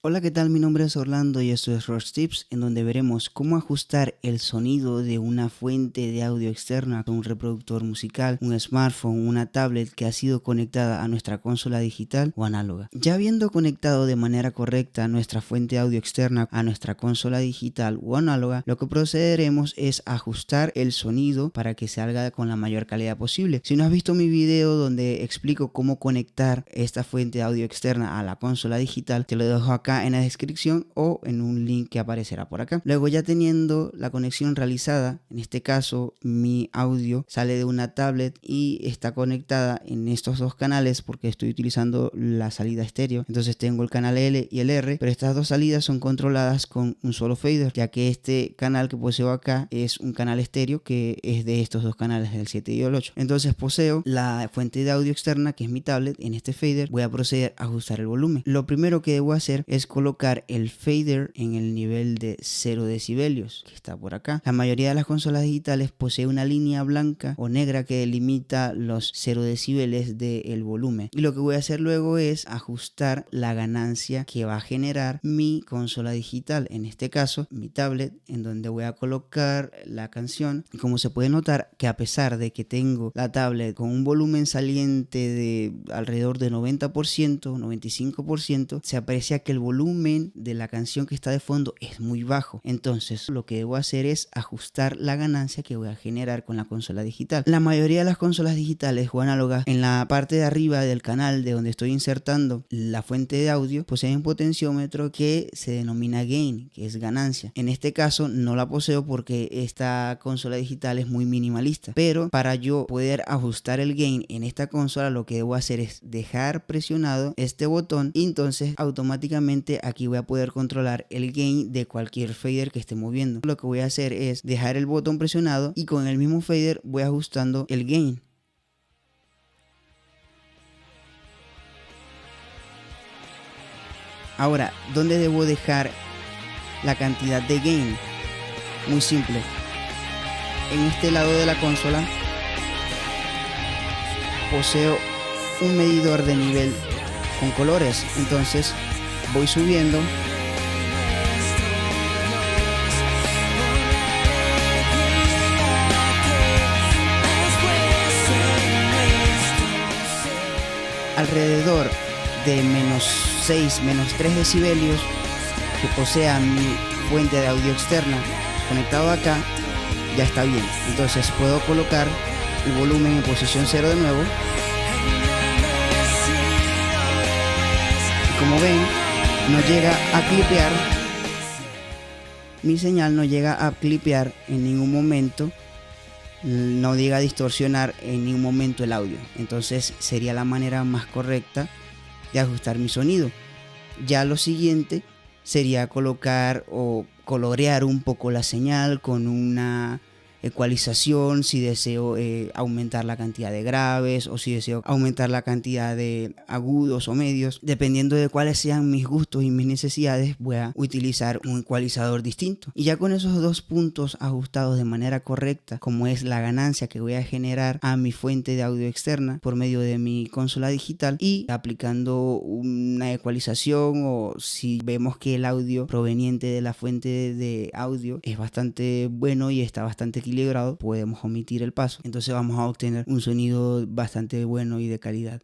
Hola, ¿qué tal? Mi nombre es Orlando y esto es Ross Tips, en donde veremos cómo ajustar el sonido de una fuente de audio externa, un reproductor musical, un smartphone, una tablet que ha sido conectada a nuestra consola digital o análoga. Ya habiendo conectado de manera correcta nuestra fuente de audio externa a nuestra consola digital o análoga, lo que procederemos es ajustar el sonido para que salga con la mayor calidad posible. Si no has visto mi video donde explico cómo conectar esta fuente de audio externa a la consola digital, te lo dejo acá en la descripción o en un link que aparecerá por acá. Luego, ya teniendo la conexión realizada, en este caso mi audio sale de una tablet y está conectada en estos dos canales porque estoy utilizando la salida estéreo. Entonces tengo el canal L y el R, pero estas dos salidas son controladas con un solo fader, ya que este canal que poseo acá es un canal estéreo que es de estos dos canales, el 7 y el 8. Entonces poseo la fuente de audio externa, que es mi tablet. En este fader voy a proceder a ajustar el volumen. Lo primero que debo hacer es colocar el fader en el nivel de 0 decibelios, que está por acá. La mayoría de las consolas digitales posee una línea blanca o negra que delimita los 0 decibeles del volumen. Y lo que voy a hacer luego es ajustar la ganancia que va a generar mi consola digital, en este caso mi tablet, en donde voy a colocar la canción. Y como se puede notar que a pesar de que tengo la tablet con un volumen saliente de alrededor de 90%, 95%, se aprecia que el volumen de la canción que está de fondo es muy bajo. Entonces lo que debo hacer es ajustar la ganancia que voy a generar con la consola digital. La mayoría de las consolas digitales o análogas, en la parte de arriba del canal de donde estoy insertando la fuente de audio, poseen un potenciómetro que se denomina gain, que es ganancia. En este caso no la poseo porque esta consola digital es muy minimalista, pero para yo poder ajustar el gain en esta consola, lo que debo hacer es dejar presionado este botón y entonces automáticamente aquí voy a poder controlar el gain de cualquier fader que esté moviendo. Lo que voy a hacer es dejar el botón presionado y con el mismo fader voy ajustando el gain. Ahora, ¿dónde debo dejar la cantidad de gain? Muy simple. En este lado de la consola poseo un medidor de nivel con colores. Entonces voy subiendo alrededor de -6, -3 decibelios que posea mi fuente de audio externa conectado acá. Ya está bien. Entonces puedo colocar el volumen en posición 0 de nuevo. Y como ven, no llega a clipear. Mi señal no llega a clipear en ningún momento. No llega a distorsionar en ningún momento el audio. Entonces sería la manera más correcta de ajustar mi sonido. Ya lo siguiente sería colocar o colorear un poco la señal con una ecualización, si deseo aumentar la cantidad de graves o si deseo aumentar la cantidad de agudos o medios. Dependiendo de cuáles sean mis gustos y mis necesidades, voy a utilizar un ecualizador distinto. Y ya con esos dos puntos ajustados de manera correcta, como es la ganancia que voy a generar a mi fuente de audio externa por medio de mi consola digital, y aplicando una ecualización, o si vemos que el audio proveniente de la fuente de audio es bastante bueno y está bastante equilibrado, podemos omitir el paso. Entonces vamos a obtener un sonido bastante bueno y de calidad.